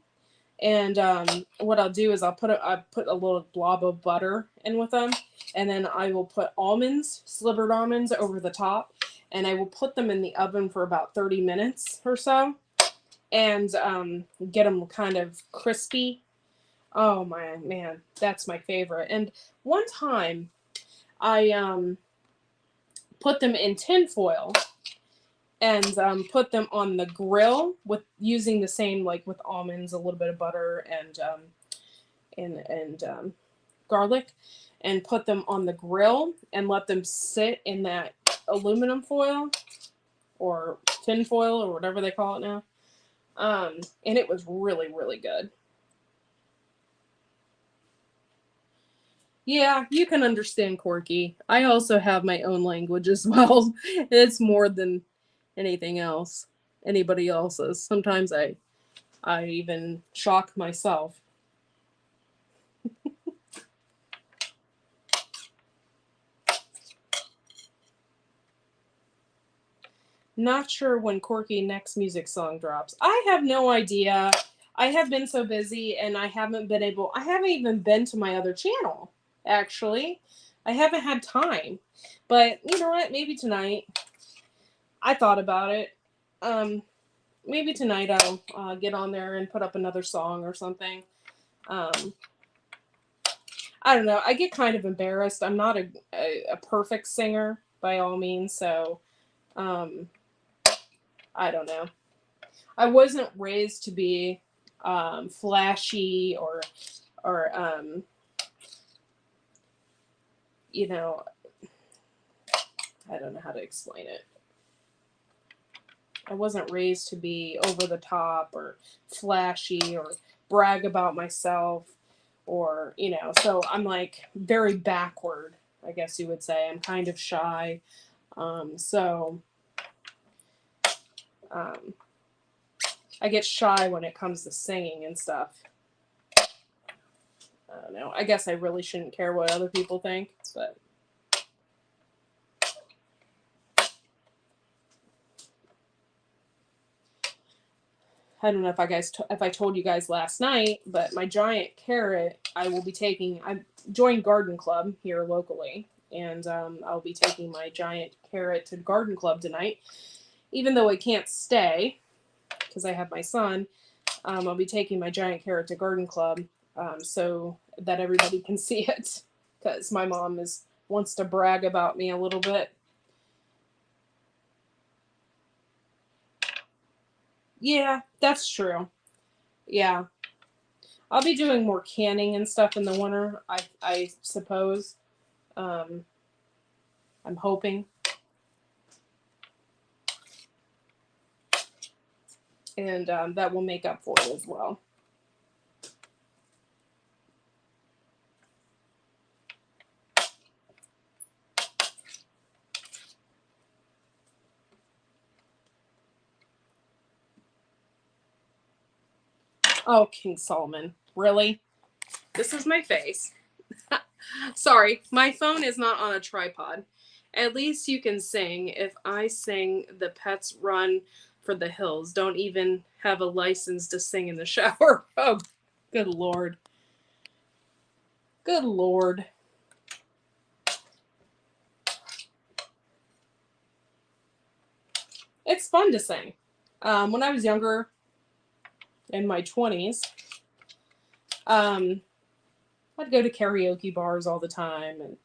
and what I'll do is I put a little blob of butter in with them, and then I will put almonds, slivered almonds, over the top, and I will put them in the oven for about 30 minutes or so, and get them kind of crispy. Oh my man, that's my favorite. And one time, I put them in tin foil and put them on the grill with using the same, like with almonds, a little bit of butter and garlic, and put them on the grill and let them sit in that aluminum foil or tin foil or whatever they call it now. And it was really, really good. Yeah, you can understand Corky. I also have my own language as well. It's more than anything else, anybody else's. Sometimes I even shock myself. Not sure when Corky next music song drops. I have no idea. I have been so busy and I haven't even been to my other channel, actually. I haven't had time. But you know what? Maybe tonight. I thought about it. Maybe tonight I'll get on there and put up another song or something. Um, I don't know. I get kind of embarrassed. I'm not a perfect singer by all means, so um, I don't know. I wasn't raised to be flashy or you know, I don't know how to explain it. I wasn't raised to be over the top or flashy or brag about myself or, you know, so I'm like very backward, I guess you would say. I'm kind of shy. So I get shy when it comes to singing and stuff. I don't know. I guess I really shouldn't care what other people think, but I don't know if I told you guys last night, but my giant carrot I joined Garden Club here locally, and I'll be taking my giant carrot to Garden Club tonight. Even though I can't stay because I have my son, I'll be taking my giant carrot to Garden Club so that everybody can see it because my mom wants to brag about me a little bit. Yeah, that's true. Yeah. I'll be doing more canning and stuff in the winter, I suppose. Um, I'm hoping. And that will make up for it as well. Oh, King Solomon. Really? This is my face. Sorry, my phone is not on a tripod. At least you can sing. If I sing, the pets run for the hills. Don't even have a license to sing in the shower. Oh, good Lord. Good Lord. It's fun to sing. When I was younger, in my 20s, I'd go to karaoke bars all the time,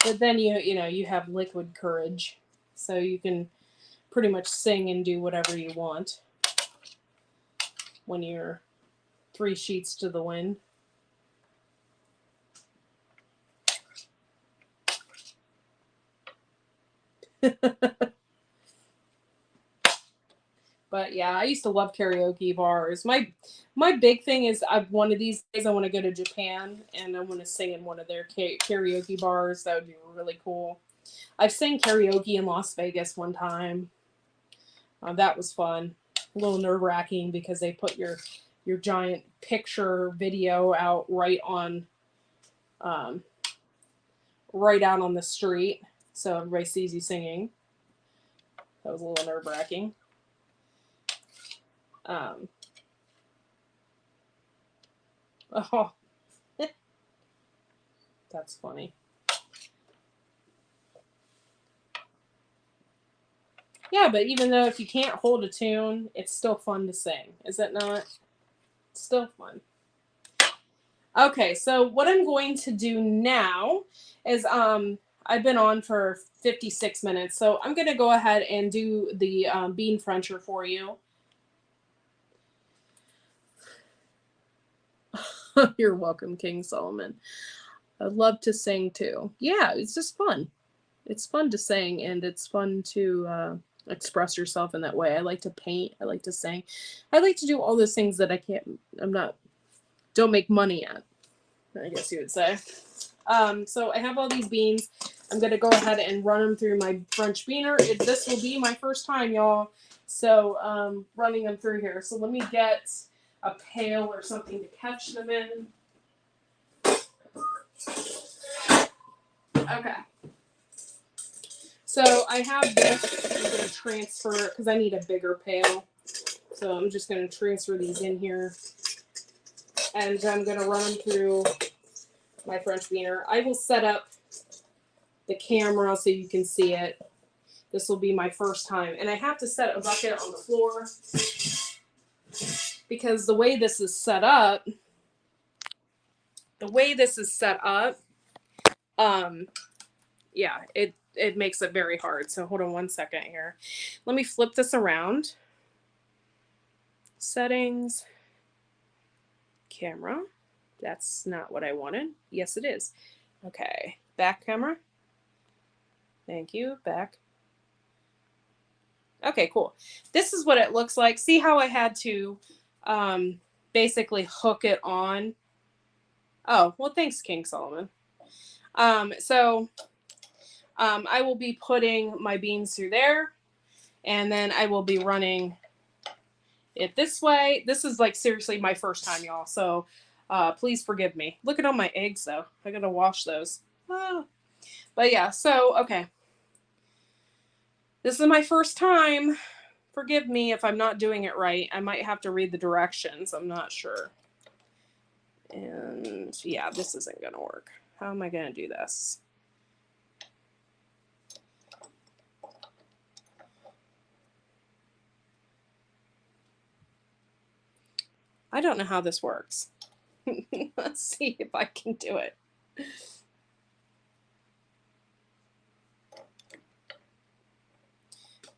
but then you have liquid courage, so you can pretty much sing and do whatever you want when you're 3 sheets to the wind. But yeah, I used to love karaoke bars. My big thing is one of these days I want to go to Japan and I want to sing in one of their karaoke bars. That would be really cool. I've sang karaoke in Las Vegas one time. That was fun. A little nerve-wracking because they put your giant picture video out right out on the street, so everybody sees you singing. That was a little nerve-wracking. Oh, that's funny. Yeah, but even though if you can't hold a tune, it's still fun to sing. Is it not? It's still fun. Okay, so what I'm going to do now is I've been on for 56 minutes, so I'm going to go ahead and do the bean Frencher for you. You're welcome, King Solomon. I'd love to sing too. Yeah, it's just fun. It's fun to sing, and it's fun to express yourself in that way. I like to paint. I like to sing. I like to do all those things that don't make money at, I guess you would say. So I have all these beans. I'm going to go ahead and run them through my French beaner. This will be my first time, y'all. So running them through here. So let me get a pail or something to catch them in. Okay. So I have this. I'm going to transfer it because I need a bigger pail. So I'm just going to transfer these in here. And I'm going to run them through my French beaner. I will set up the camera so you can see it. This will be my first time. And I have to set a bucket on the floor because the way this is set up, yeah, it makes it very hard. So hold on one second here. Let me flip this around. Settings. Camera. That's not what I wanted. Yes, it is. Okay. Back camera. Thank you. Back. Okay, cool. This is what it looks like. See how I had to basically hook it on? Oh, well, thanks, King Solomon. I will be putting my beans through there, and then I will be running it this way. This is like seriously my first time, y'all. So please forgive me. Look at all my eggs, though. I gotta wash those. But yeah, so okay. This is my first time. Forgive me if I'm not doing it right. I might have to read the directions. I'm not sure. And yeah, this isn't going to work. How am I going to do this? I don't know how this works. Let's see if I can do it.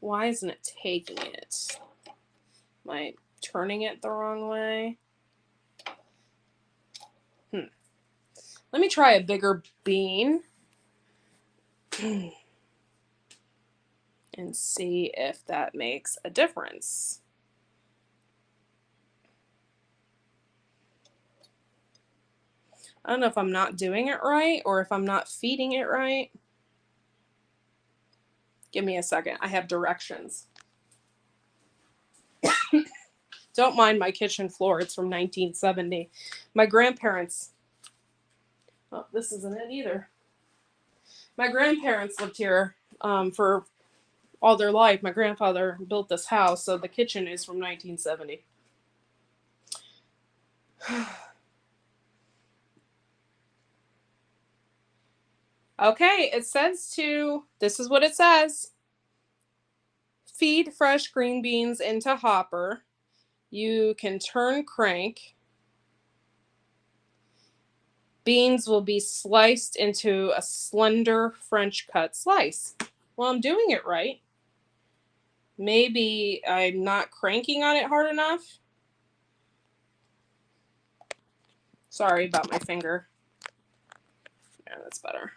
Why isn't it taking it? Am I turning it the wrong way? Let me try a bigger bean and see if that makes a difference. I don't know if I'm not doing it right or if I'm not feeding it right. Give me a second. I have directions. Don't mind my kitchen floor. It's from 1970. My grandparents... Oh, this isn't it either. My grandparents lived here for all their life. My grandfather built this house, so the kitchen is from 1970. Okay, it says this is what it says. feed fresh green beans into hopper. You can turn crank. Beans will be sliced into a slender French cut slice. Well, I'm doing it right. Maybe I'm not cranking on it hard enough. Sorry about my finger. Yeah, that's better.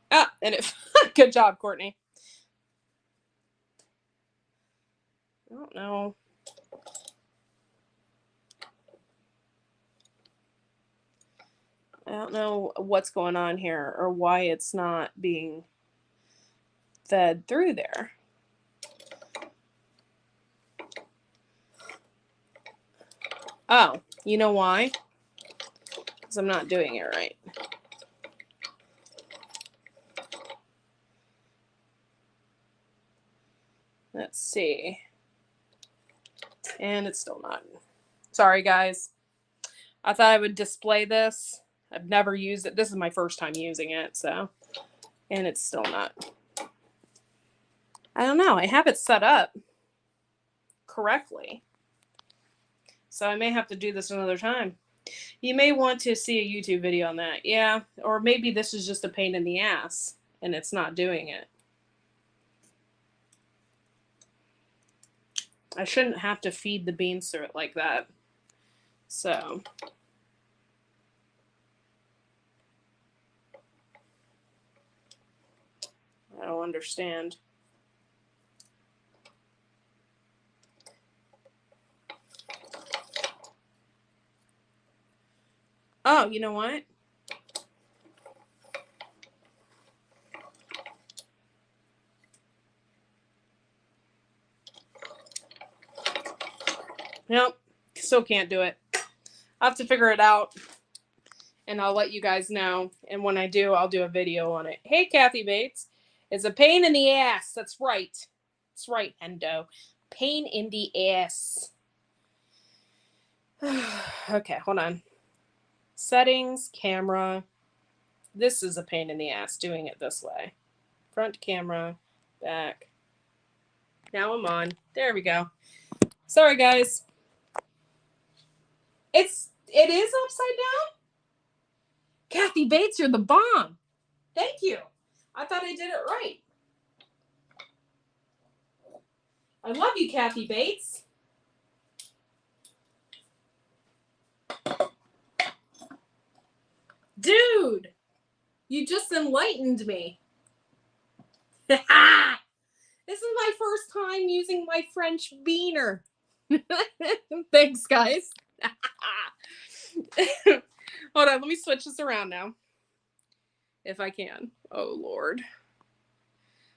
Ah, and it, good job, Courtney. I don't know. I don't know what's going on here or why it's not being fed through there. Oh, you know why? Because I'm not doing it right. Let's see. And it's still not. Sorry, guys. I thought I would display this. I've never used it. This is my first time using it, so. And it's still not. I don't know. I have it set up correctly. So I may have to do this another time. You may want to see a YouTube video on that. Yeah. Or maybe this is just a pain in the ass and it's not doing it. I shouldn't have to feed the beans through it like that. So. I don't understand. Oh, you know what? Nope. Still can't do it. I'll have to figure it out. And I'll let you guys know. And when I do, I'll do a video on it. Hey, Kathy Bates. It's a pain in the ass. That's right. That's right, Hendo. Pain in the ass. Okay, hold on. Settings, camera. This is a pain in the ass doing it this way. Front camera, back. Now I'm on. There we go. Sorry, guys. It is upside down? Kathy Bates, you're the bomb. Thank you. I thought I did it right. I love you, Kathy Bates. Dude, you just enlightened me. This is my first time using my French beaner. Thanks, guys. Hold on, let me switch this around now. If I can. Oh, Lord.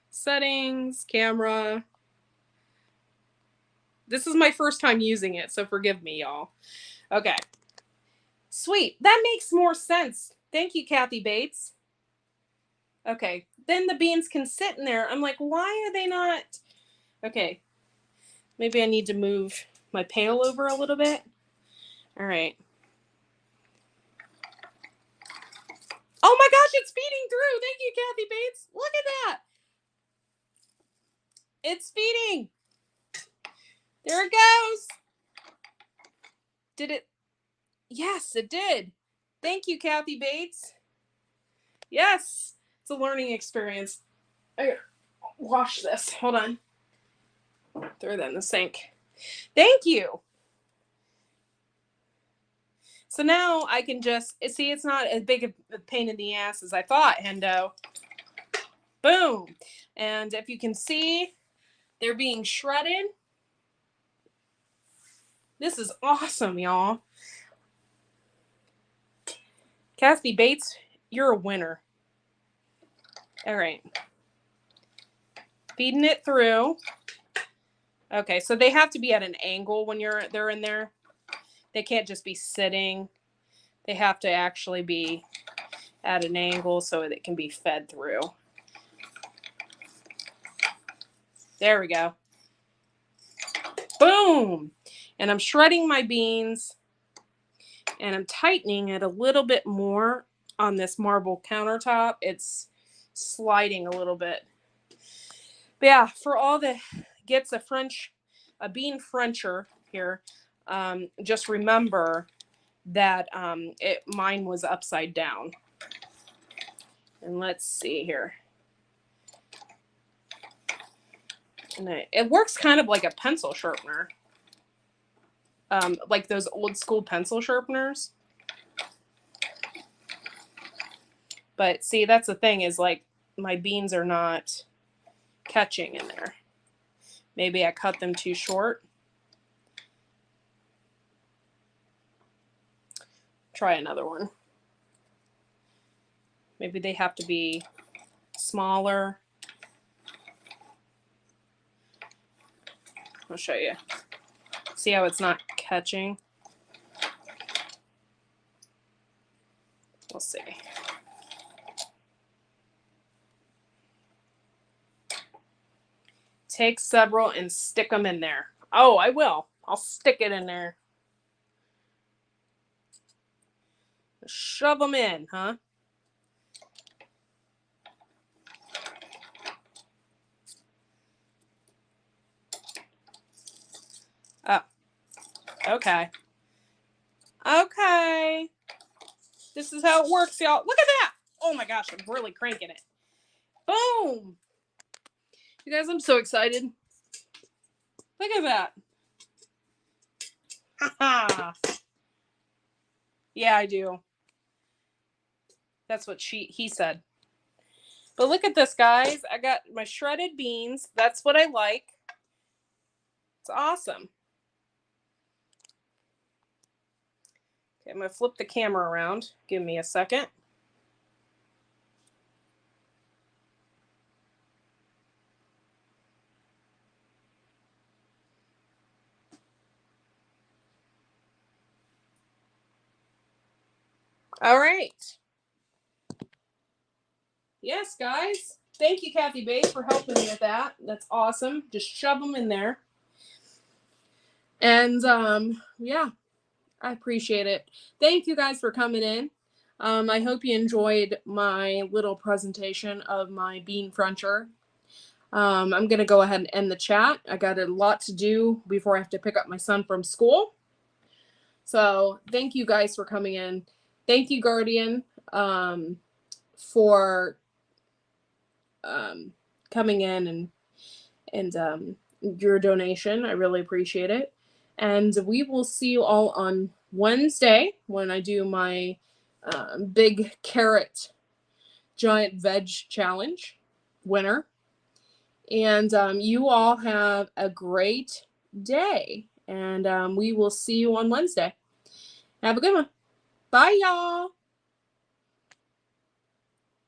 Settings, camera. This is my first time using it, so forgive me, y'all. Okay. Sweet. That makes more sense. Thank you, Kathy Bates. Okay. Then the beans can sit in there. I'm like, why are they not? Okay. Maybe I need to move my pail over a little bit. All right. Oh my gosh, it's feeding through. Thank you, Kathy Bates. Look at that. It's feeding. There it goes. Did it? Yes, it did. Thank you, Kathy Bates. Yes, it's a learning experience. I gotta wash this. Hold on. Throw that in the sink. Thank you. So now I can just see it's not as big a pain in the ass as I thought, Hendo. Boom. And if you can see, they're being shredded. This is awesome, y'all. Kathy Bates, you're a winner. All right. Feeding it through. Okay, so they have to be at an angle when they're in there. They can't just be sitting. They have to actually be at an angle so it can be fed through. There we go. Boom. And I'm shredding my beans and I'm tightening it a little bit more on this marble countertop. It's sliding a little bit. But yeah, for all that gets a bean Frencher here, just remember that mine was upside down. And let's see here. And it works kind of like a pencil sharpener. Like those old school pencil sharpeners. But see, that's the thing, is like my beans are not catching in there. Maybe I cut them too short. Try another one. Maybe they have to be smaller. I'll show you. See how it's not catching? We'll see. Take several and stick them in there. Oh, I will. I'll stick it in there. Shove them in, huh? Oh, okay. Okay. This is how it works, y'all. Look at that. Oh my gosh, I'm really cranking it. Boom. You guys, I'm so excited. Look at that. Haha. Yeah, I do. That's what he said. But look at this, guys. I got my shredded beans. That's what I like. It's awesome. Okay, I'm going to flip the camera around. Give me a second. All right. Yes, guys. Thank you, Kathy Bay, for helping me with that. That's awesome. Just shove them in there. And yeah, I appreciate it. Thank you guys for coming in. I hope you enjoyed my little presentation of my bean Frencher. I'm going to go ahead and end the chat. I got a lot to do before I have to pick up my son from school. So thank you guys for coming in. Thank you, Guardian, for coming in and your donation. I really appreciate it. And we will see you all on Wednesday when I do my big carrot giant veg challenge winner. And you all have a great day. And we will see you on Wednesday. Have a good one. Bye, y'all.